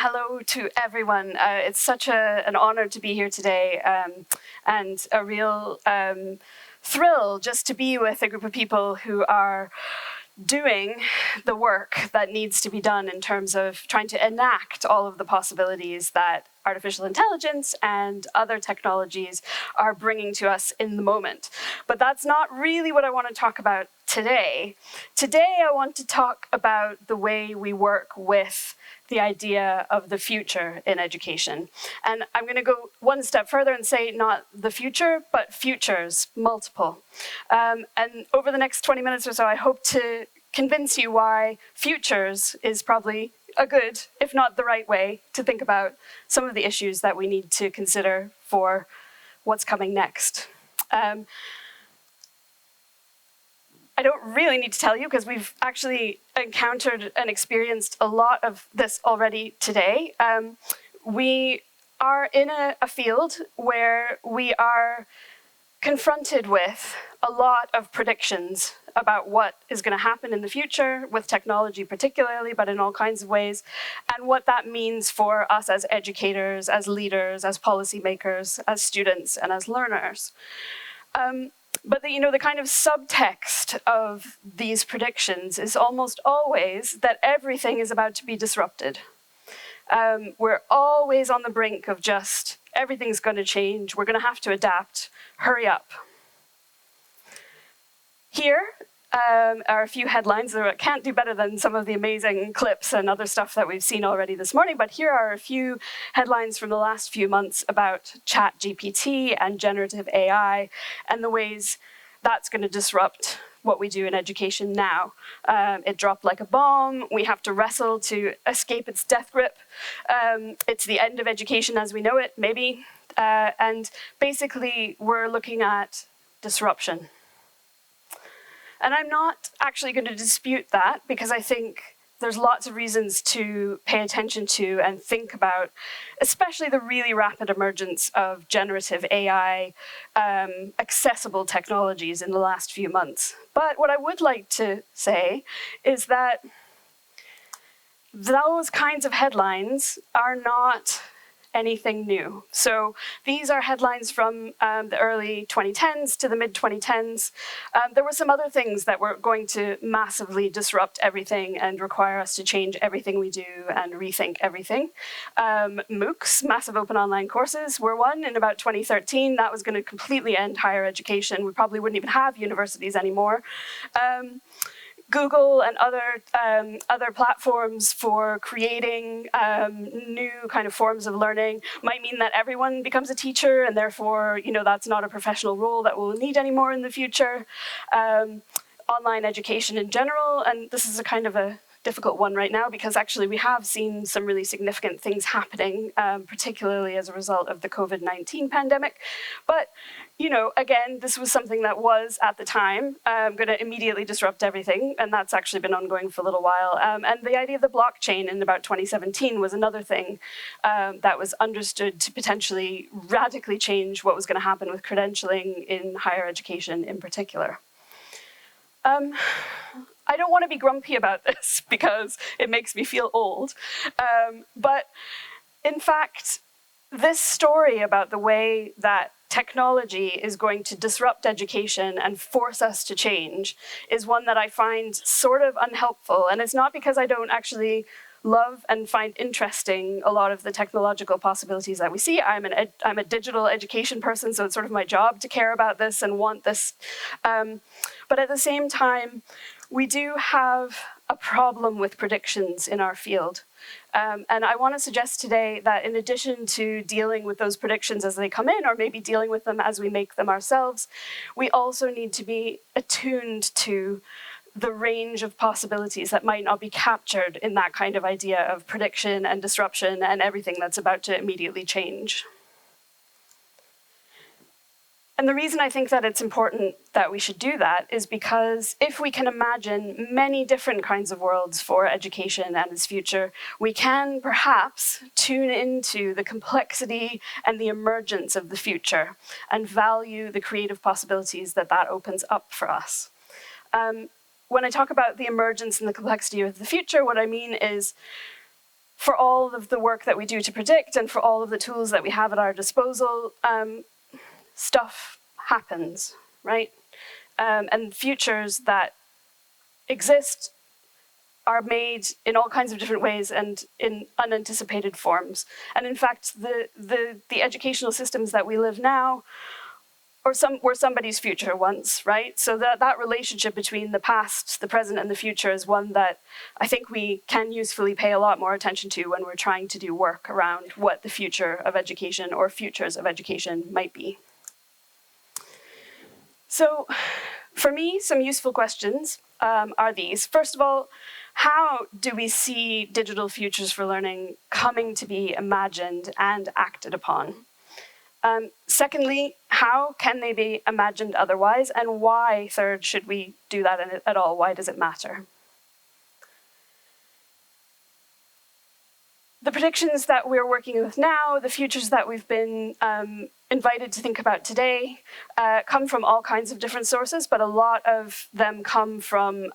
hello to everyone. It's such an honor to be here today, and a real thrill just to be with a group of people who are doing the work that needs to be done in terms of trying to enact all of the possibilities that artificial intelligence and other technologies are bringing to us in the moment. But that's not really what I want to talk about today. Today, I want to talk about the way we work with the idea of the future in education. And I'm going to go one step further and say not the future, but futures, multiple. And over the next 20 minutes or so, I hope to convince you why futures is probably a good, if not the right way, to think about some of the issues that we need to consider for what's coming next. I don't really need to tell you because we've actually encountered and experienced a lot of this already today. We are in a field where we are confronted with a lot of predictions about what is going to happen in the future with technology particularly, but in all kinds of ways, and what that means for us as educators, as leaders, as policymakers, as students, and as learners. But the kind of subtext of these predictions is almost always that everything is about to be disrupted. We're always on the brink of just, everything's going to change, we're going to have to adapt, hurry up. Here are a few headlines that can't do better than some of the amazing clips and other stuff that we've seen already this morning, but here are a few headlines from the last few months about ChatGPT and generative AI and the ways that's going to disrupt what we do in education now. It dropped like a bomb. We have to wrestle to escape its death grip. It's the end of education as we know it, maybe. And basically, we're looking at disruption. And I'm not actually going to dispute that because I think there's lots of reasons to pay attention to and think about, especially the really rapid emergence of generative AI, accessible technologies in the last few months. But what I would like to say is that those kinds of headlines are not anything new. So these are headlines from the early 2010s to the mid-2010s. There were some other things that were going to massively disrupt everything and require us to change everything we do and rethink everything. MOOCs, massive open online courses, were one in about 2013. That was going to completely end higher education. We probably wouldn't even have universities anymore. Google and other platforms for creating new kind of forms of learning might mean that everyone becomes a teacher, and therefore, that's not a professional role that we'll need anymore in the future. Online education in general, and this is a kind of a difficult one right now because actually we have seen some really significant things happening, particularly as a result of the COVID-19 pandemic. But again, this was something that was, at the time, going to immediately disrupt everything, and that's actually been ongoing for a little while. And the idea of the blockchain in about 2017 was another thing that was understood to potentially radically change what was going to happen with credentialing in higher education in particular. I don't want to be grumpy about this because it makes me feel old, but in fact, this story about the way that technology is going to disrupt education and force us to change is one that I find sort of unhelpful. And it's not because I don't actually love and find interesting a lot of the technological possibilities that we see. I'm a digital education person, so it's sort of my job to care about this and want this. But at the same time, we do have a problem with predictions in our field. And I want to suggest today that in addition to dealing with those predictions as they come in, or maybe dealing with them as we make them ourselves, we also need to be attuned to the range of possibilities that might not be captured in that kind of idea of prediction and disruption and everything that's about to immediately change. And the reason I think that it's important that we should do that is because if we can imagine many different kinds of worlds for education and its future, we can perhaps tune into the complexity and the emergence of the future and value the creative possibilities that that opens up for us. When I talk about the emergence and the complexity of the future, what I mean is for all of the work that we do to predict and for all of the tools that we have at our disposal, stuff happens, right? And futures that exist are made in all kinds of different ways and in unanticipated forms. And in fact, the educational systems that we live now were somebody's future once, right? So that relationship between the past, the present, and the future is one that I think we can usefully pay a lot more attention to when we're trying to do work around what the future of education or futures of education might be. So for me, some useful questions are these. First of all, how do we see digital futures for learning coming to be imagined and acted upon? Secondly, how can they be imagined otherwise? And why, third, should we do that at all? Why does it matter? The predictions that we're working with now, the futures that we've been invited to think about today, come from all kinds of different sources, but a lot of them come from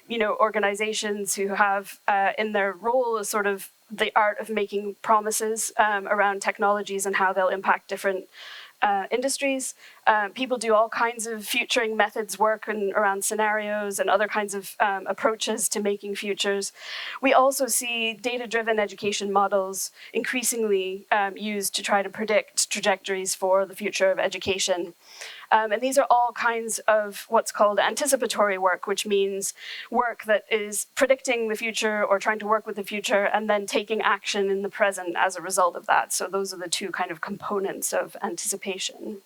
organizations who have in their role a sort of the art of making promises around technologies and how they'll impact different industries. People do all kinds of futuring methods work around scenarios and other kinds of approaches to making futures. We also see data-driven education models increasingly used to try to predict trajectories for the future of education. And these are all kinds of what's called anticipatory work, which means work that is predicting the future or trying to work with the future and then taking action in the present as a result of that. So those are the two kind of components of anticipation.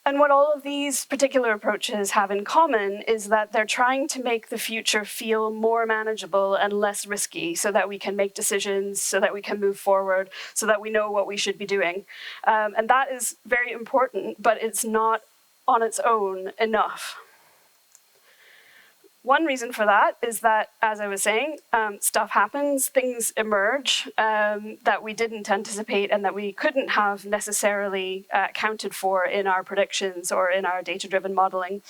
And what all of these particular approaches have in common is that they're trying to make the future feel more manageable and less risky so that we can make decisions, so that we can move forward, so that we know what we should be doing. And that is very important, but it's not on its own enough. One reason for that is that, as I was saying, stuff happens, things emerge that we didn't anticipate and that we couldn't have necessarily accounted for in our predictions or in our data-driven modeling.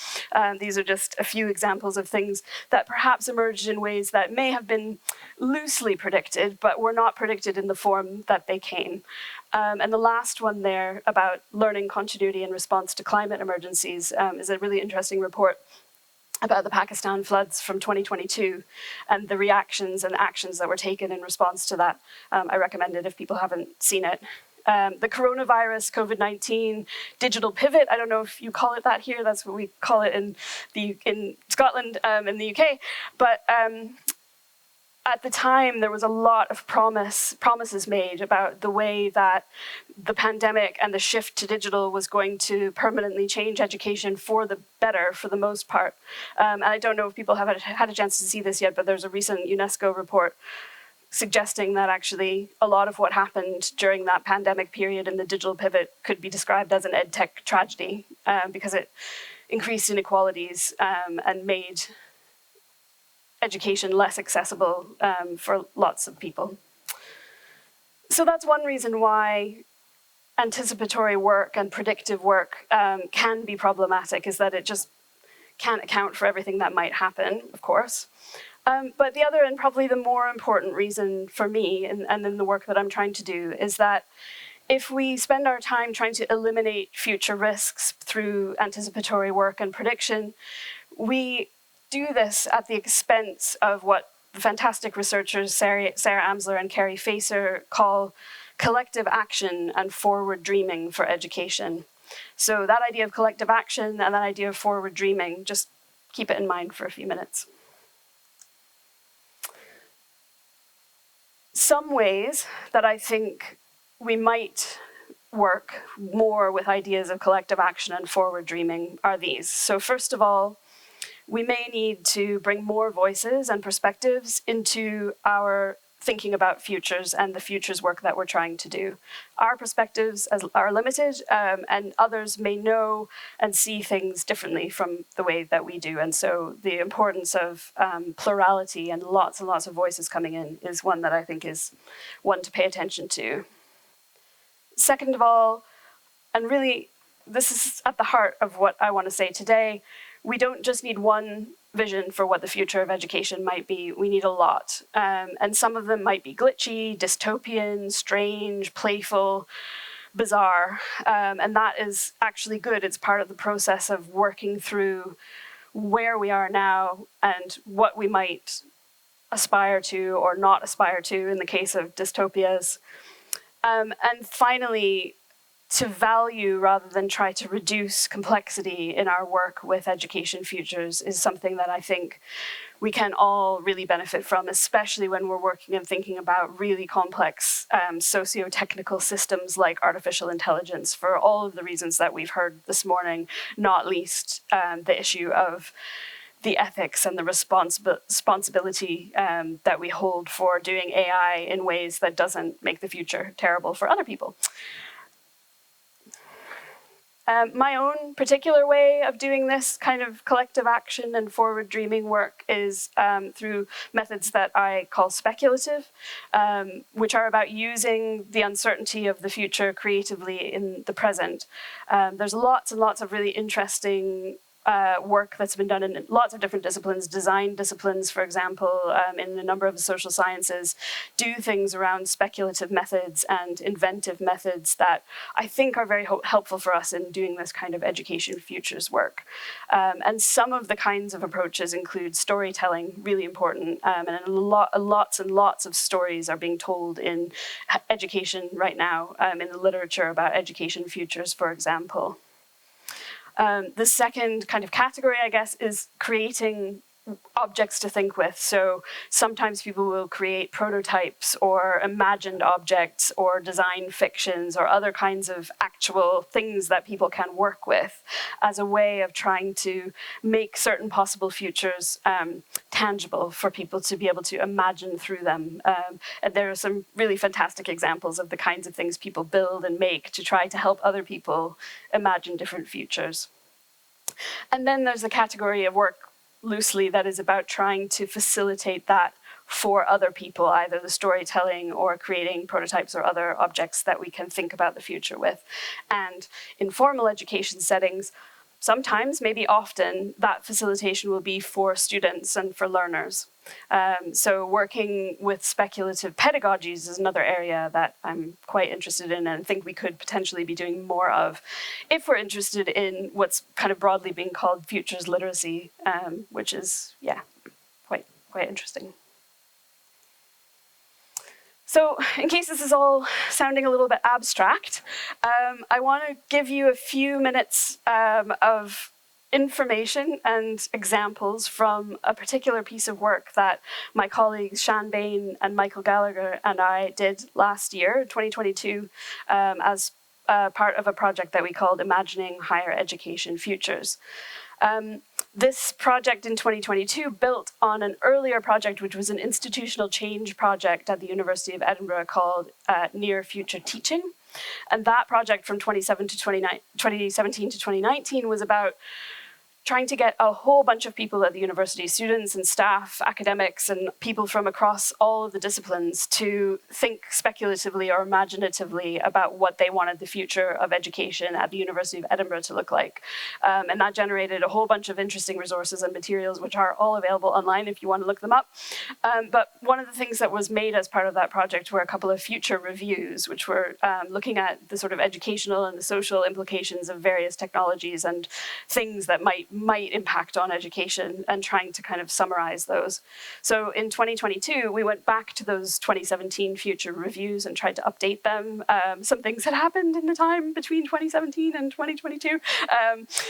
These are just a few examples of things that perhaps emerged in ways that may have been loosely predicted, but were not predicted in the form that they came. And the last one there about learning continuity in response to climate emergencies is a really interesting report about the Pakistan floods from 2022 and the reactions and actions that were taken in response to that. I recommend it if people haven't seen it. The coronavirus, COVID-19, digital pivot, I don't know if you call it that here, that's what we call it in Scotland, in the UK, but at the time, there was a lot of promises made about the way that the pandemic and the shift to digital was going to permanently change education for the better, for the most part. And I don't know if people have had a chance to see this yet, but there's a recent UNESCO report suggesting that actually a lot of what happened during that pandemic period and the digital pivot could be described as an edtech tragedy because it increased inequalities and made education less accessible for lots of people. So that's one reason why anticipatory work and predictive work can be problematic, is that it just can't account for everything that might happen, of course. But the other and probably the more important reason for me and in the work that I'm trying to do is that if we spend our time trying to eliminate future risks through anticipatory work and prediction, we do this at the expense of what the fantastic researchers Sarah Amsler and Carrie Facer call collective action and forward dreaming for education. So that idea of collective action and that idea of forward dreaming, just keep it in mind for a few minutes. Some ways that I think we might work more with ideas of collective action and forward dreaming are these. So first of all, we may need to bring more voices and perspectives into our thinking about futures and the futures work that we're trying to do. Our perspectives are limited, and others may know and see things differently from the way that we do. And so the importance of plurality and lots of voices coming in is one that I think is one to pay attention to. Second of all, and really this is at the heart of what I want to say today, we don't just need one vision for what the future of education might be. We need a lot. And some of them might be glitchy, dystopian, strange, playful, bizarre. And that is actually good. It's part of the process of working through where we are now and what we might aspire to or not aspire to in the case of dystopias. And finally, to value rather than try to reduce complexity in our work with education futures is something that I think we can all really benefit from, especially when we're working and thinking about really complex socio-technical systems like artificial intelligence, for all of the reasons that we've heard this morning, not least the issue of the ethics and the responsibility that we hold for doing AI in ways that doesn't make the future terrible for other people. My own particular way of doing this kind of collective action and forward dreaming work is through methods that I call speculative, which are about using the uncertainty of the future creatively in the present. There's lots and lots of really interesting work that's been done in lots of different disciplines. Design disciplines, for example, in a number of the social sciences, do things around speculative methods and inventive methods that I think are very helpful for us in doing this kind of education futures work. And some of the kinds of approaches include storytelling, really important, and lots and lots of stories are being told in education right now, in the literature about education futures, for example. The second kind of category, I guess, is creating objects to think with. So sometimes people will create prototypes or imagined objects or design fictions or other kinds of actual things that people can work with as a way of trying to make certain possible futures tangible for people to be able to imagine through them. And there are some really fantastic examples of the kinds of things people build and make to try to help other people imagine different futures. And then there's the category of work loosely that is about trying to facilitate that for other people, either the storytelling or creating prototypes or other objects that we can think about the future with. And in formal education settings, sometimes, maybe often, that facilitation will be for students and for learners. So working with speculative pedagogies is another area that I'm quite interested in and think we could potentially be doing more of if we're interested in what's kind of broadly being called futures literacy, which is, yeah, quite interesting. So in case this is all sounding a little bit abstract, I want to give you a few minutes of information and examples from a particular piece of work that my colleagues Shan Bain and Michael Gallagher and I did last year, 2022, as part of a project that we called Imagining Higher Education Futures. This project in 2022 built on an earlier project, which was an institutional change project at the University of Edinburgh called Near Future Teaching. And that project from 2017 to 2019 was about trying to get a whole bunch of people at the university, students and staff, academics, and people from across all of the disciplines to think speculatively or imaginatively about what they wanted the future of education at the University of Edinburgh to look like. And that generated a whole bunch of interesting resources and materials, which are all available online if you want to look them up. But one of the things that was made as part of that project were a couple of future reviews, which were looking at the sort of educational and the social implications of various technologies and things that might impact on education, and trying to kind of summarize those. So in 2022, we went back to those 2017 future reviews and tried to update them. Some things had happened in the time between 2017 and 2022.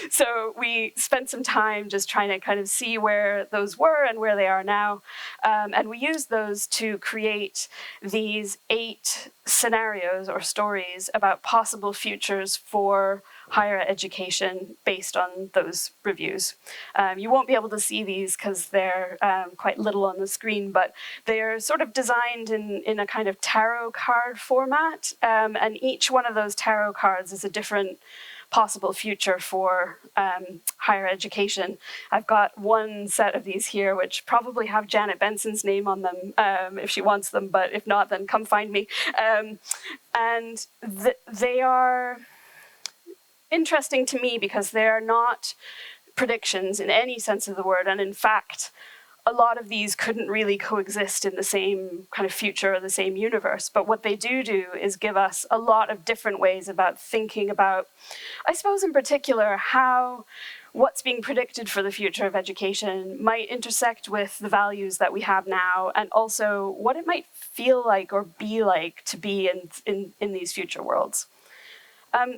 So we spent some time just trying to kind of see where those were and where they are now. And we used those to create these 8 scenarios or stories about possible futures for higher education based on those reviews. You won't be able to see these because they're quite little on the screen, but they're sort of designed in a kind of tarot card format, and each one of those tarot cards is a different possible future for higher education. I've got one set of these here, which probably have Janet Benson's name on them if she wants them, but if not, then come find me. And they are interesting to me because they are not predictions in any sense of the word, and in fact, a lot of these couldn't really coexist in the same kind of future or the same universe. But what they do is give us a lot of different ways about thinking about, I suppose in particular, how what's being predicted for the future of education might intersect with the values that we have now, and also what it might feel like or be like to be in these future worlds.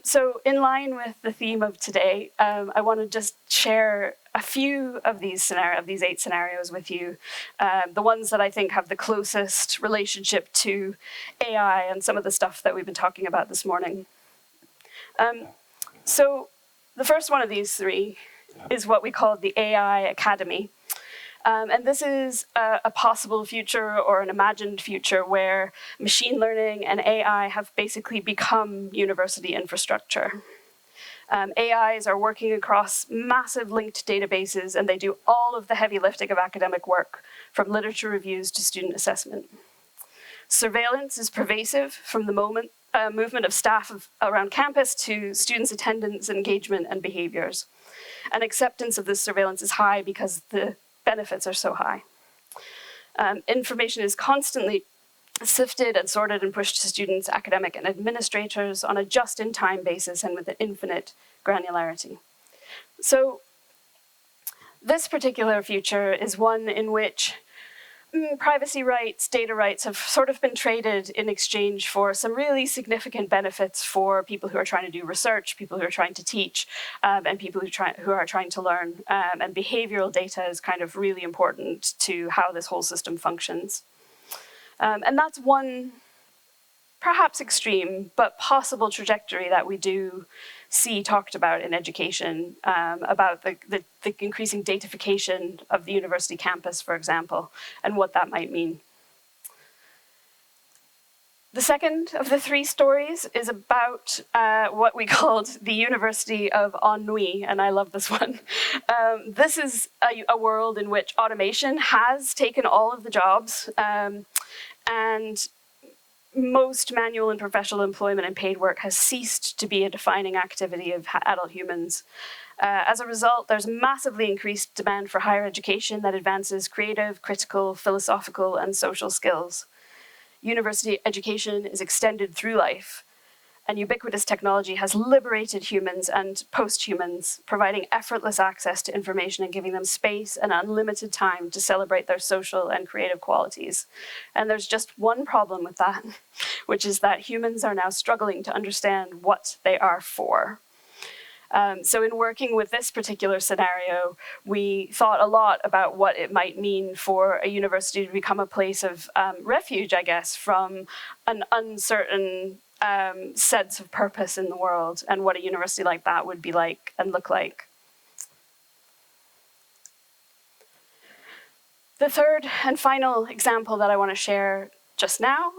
So in line with the theme of today, I want to just share a few of these 8 scenarios with you, the ones that I think have the closest relationship to AI and some of the stuff that we've been talking about this morning. So the first one of these 3 is what we call the AI Academy. And this is a possible future or an imagined future where machine learning and AI have basically become university infrastructure. AIs are working across massive linked databases, and they do all of the heavy lifting of academic work, from literature reviews to student assessment. Surveillance is pervasive, from the movement of staff around campus to students' attendance, engagement, and behaviors. And acceptance of this surveillance is high because the benefits are so high. Information is constantly sifted and sorted and pushed to students, academic, and administrators on a just-in-time basis and with an infinite granularity. So this particular future is one in which privacy rights, data rights have sort of been traded in exchange for some really significant benefits for people who are trying to do research, people who are trying to teach, and people who are trying to learn. And behavioral data is kind of really important to how this whole system functions. And that's one, perhaps extreme, but possible trajectory that we do see talked about in education, about the increasing datafication of the university campus, for example, and what that might mean. The second of the 3 stories is about what we called the University of Ennui, and I love this one. This is a world in which automation has taken all of the jobs, and most manual and professional employment and paid work has ceased to be a defining activity of adult humans. As a result, there's massively increased demand for higher education that advances creative, critical, philosophical, and social skills. University education is extended through life, and ubiquitous technology has liberated humans and post-humans, providing effortless access to information and giving them space and unlimited time to celebrate their social and creative qualities. And there's just one problem with that, which is that humans are now struggling to understand what they are for. So in working with this particular scenario, we thought a lot about what it might mean for a university to become a place of refuge, I guess, from an uncertain sense of purpose in the world, and what a university like that would be like and look like. The third and final example that I want to share just now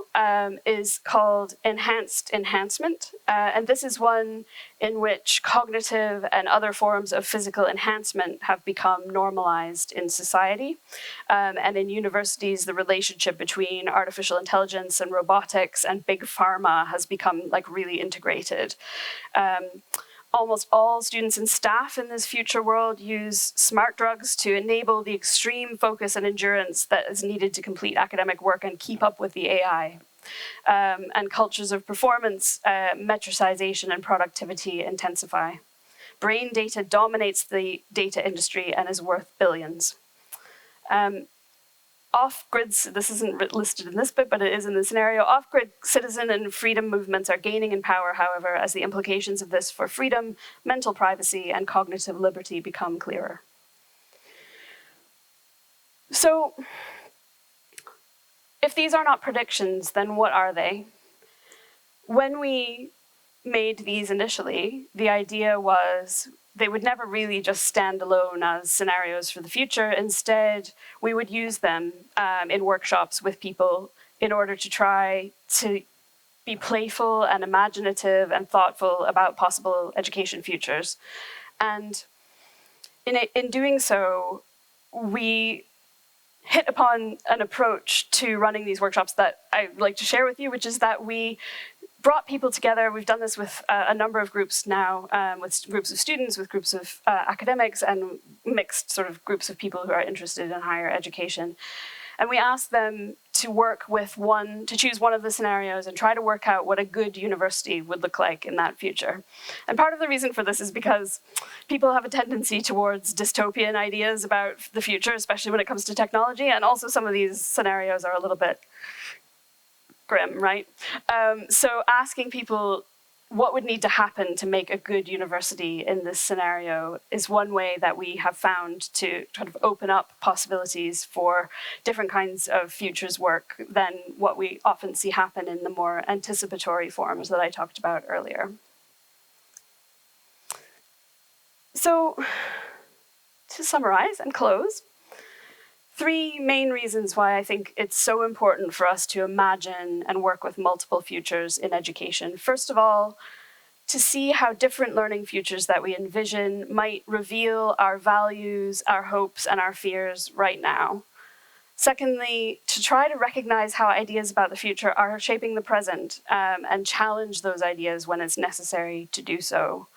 is called enhanced enhancement. And this is one in which cognitive and other forms of physical enhancement have become normalized in society. And in universities, the relationship between artificial intelligence and robotics and big pharma has become like really integrated. Almost all students and staff in this future world use smart drugs to enable the extreme focus and endurance that is needed to complete academic work and keep up with the AI. And cultures of performance, metricization, and productivity intensify. Brain data dominates the data industry and is worth billions. Off-grid, this isn't listed in this bit, but it is in the scenario, off-grid citizen and freedom movements are gaining in power, however, as the implications of this for freedom, mental privacy, and cognitive liberty become clearer. So, if these are not predictions, then what are they? When we made these initially, the idea was they would never really just stand alone as scenarios for the future. Instead, we would use them in workshops with people in order to try to be playful and imaginative and thoughtful about possible education futures. And in doing so, we hit upon an approach to running these workshops that I'd like to share with you, which is that we brought people together. We've done this with a number of groups now, with groups of students, with groups of academics, and mixed sort of groups of people who are interested in higher education. And we asked them to choose one of the scenarios and try to work out what a good university would look like in that future. And part of the reason for this is because people have a tendency towards dystopian ideas about the future, especially when it comes to technology, and also some of these scenarios are a little bit grim, right? So asking people what would need to happen to make a good university in this scenario is one way that we have found to kind of open up possibilities for different kinds of futures work than what we often see happen in the more anticipatory forms that I talked about earlier. So, to summarize and close, 3 main reasons why I think it's so important for us to imagine and work with multiple futures in education. First of all, to see how different learning futures that we envision might reveal our values, our hopes, and our fears right now. Secondly, to try to recognize how ideas about the future are shaping the present and challenge those ideas when it's necessary to do so.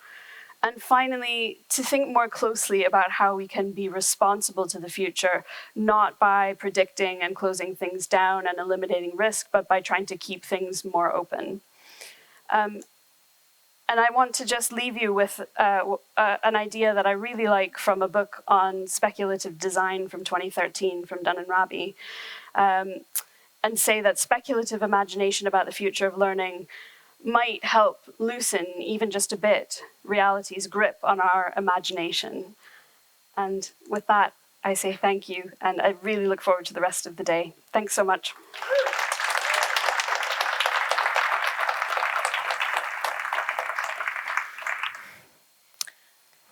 And finally, to think more closely about how we can be responsible to the future, not by predicting and closing things down and eliminating risk, but by trying to keep things more open. And I want to just leave you with an idea that I really like from a book on speculative design from 2013 from Dunn and Raby, and say that speculative imagination about the future of learning might help loosen, even just a bit, reality's grip on our imagination. And with that, I say thank you, and I really look forward to the rest of the day. Thanks so much.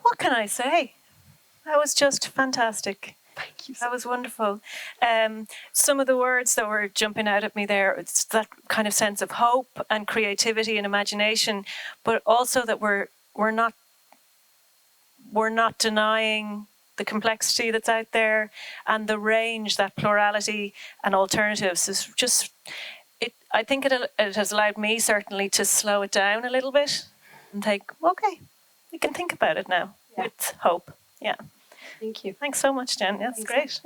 What can I say? That was just fantastic. Thank you. That was wonderful. Some of the words that were jumping out at me there, it's that kind of sense of hope and creativity and imagination, but also that we're not denying the complexity that's out there and the range, that plurality and alternatives is just, I think it has allowed me certainly to slow it down a little bit and think, okay, we can think about it now with hope. Yeah. Thank you. Thanks so much, Jen. That's great.